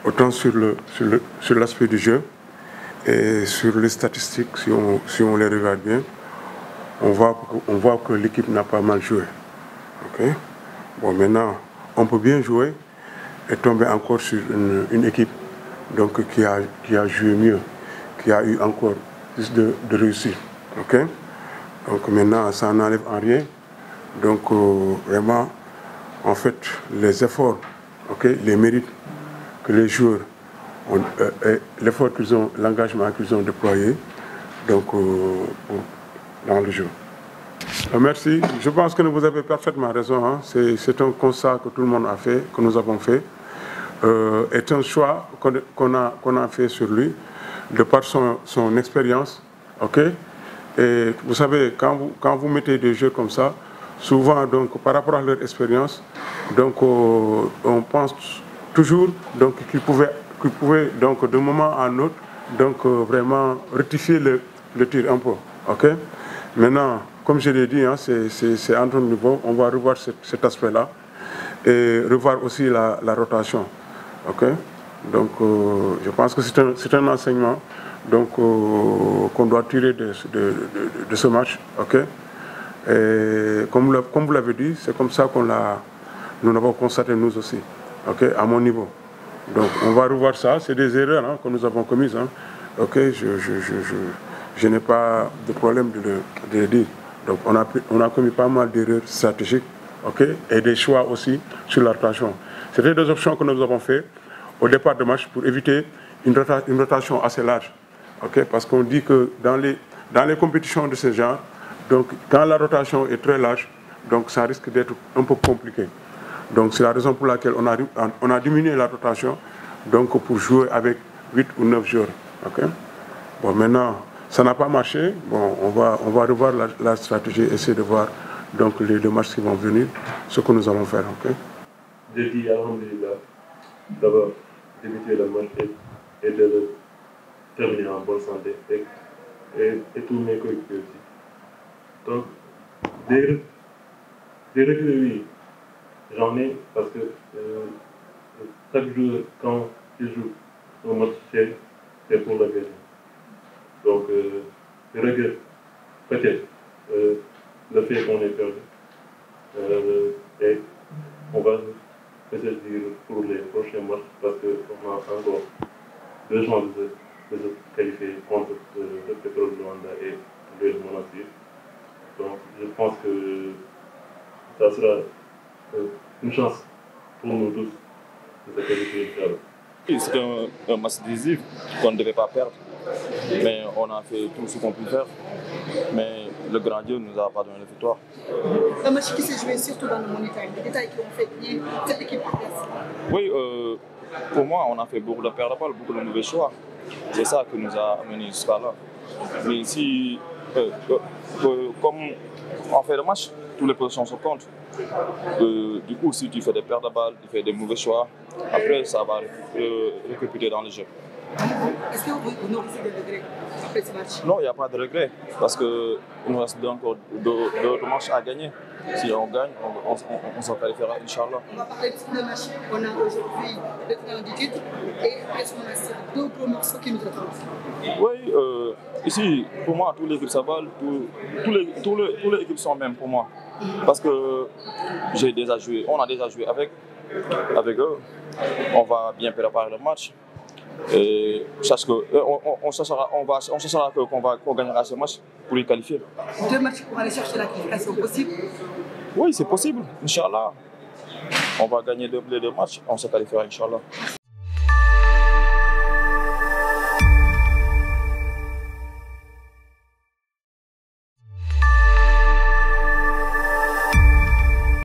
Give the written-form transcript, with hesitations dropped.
autant sur l'aspect du jeu et sur les statistiques, si on les regarde bien, on voit que l'équipe n'a pas mal joué. Okay? Bon, maintenant, on peut bien jouer et tomber encore sur une équipe donc, qui a joué mieux, qui a eu encore plus de réussite. Okay? Donc maintenant, ça n'enlève en rien. Donc vraiment, en fait, les efforts, les mérites que les joueurs ont, l'effort qu'ils ont, l'engagement qu'ils ont déployé donc, dans le jeu. Merci. Je pense que vous avez parfaitement raison. Hein. C'est un constat que tout le monde a fait, que nous avons fait. Est un choix qu'on a fait sur lui, de par son expérience. Et vous savez, quand vous mettez des jeux comme ça, souvent, donc, par rapport à leur expérience, donc, on pense toujours qu'ils pouvaient donc, d'un moment à un autre, donc, vraiment rectifier le tir un peu. Maintenant, comme je l'ai dit, hein, c'est à notre niveau, on va revoir cet aspect-là et revoir aussi la rotation. Donc, je pense que c'est un enseignement qu'on doit tirer de ce match. Et comme vous l'avez dit, c'est comme ça nous l'avons constaté nous aussi, à mon niveau. Donc, on va revoir ça. C'est des erreurs hein, que nous avons commises. Hein. Je n'ai pas de problème de le dire. Donc, on a commis pas mal d'erreurs stratégiques, et des choix aussi sur la rotation. C'était des options que nous avons fait au départ de match pour éviter une rotation assez large. Parce qu'on dit que dans les compétitions de ce genre, donc, quand la rotation est très large, donc ça risque d'être un peu compliqué. Donc c'est la raison pour laquelle on a diminué la rotation donc, pour jouer avec 8 ou 9 joueurs. Bon, maintenant, ça n'a pas marché. Bon, on va revoir la stratégie, essayer de voir donc, les deux matchs qui vont venir, ce que nous allons faire. Je dis alhamdulillah, d'abord débuter le match et de le terminer en bonne santé et tous mes coéquipiers aussi. Donc, des regrets, oui, j'en ai parce que chaque joueur, quand il joue un match, c'est pour le gagner. Donc, je regrette peut-être le fait qu'on ait perdu. Et on va essayer de dire pour les prochains matchs parce qu'on a encore 2 chances de se qualifier contre le Pétrole de Luanda et le Monastir. Donc, je pense que ça sera une chance pour nous tous de se qualifier. C'est un match décisif qu'on ne devait pas perdre. Mais on a fait tout ce qu'on peut faire. Mais le grand Dieu ne nous a pas donné la victoire. Un match qui s'est joué surtout dans le monitoring, les détails qui ont fait lier cette équipe en place. Oui, pour moi, on a fait beaucoup de pertes de balles, beaucoup de mauvais choix. C'est ça qui nous a amenés jusqu'à là. Mais si, comme on fait le match, toutes les positions se comptent. Du coup, si tu fais des pertes de balles, tu fais des mauvais choix, après ça va récupérer dans le jeu. Est-ce que vous n'aurez des regrets après ce match? Non, il n'y a pas de regrets, parce qu'il nous reste encore d'autres matchs à gagner. Si on gagne, on s'en qualifiera, Inch'Allah. On va parler de ce match. On a aujourd'hui le train du titre et on a 2 gros morceaux qui nous attendent. Oui, ici, pour moi, toutes les équipes s'avalent, toutes les équipes sont mêmes pour moi. Parce que on a déjà joué avec eux. On va bien préparer le match. Et on cherchera qu'on gagnera ce match pour y qualifier. 2 matchs pour aller chercher la qualification possible? Oui, c'est possible, Inch'Allah. On va gagner les 2 matchs, on se qualifiera, Inch'Allah.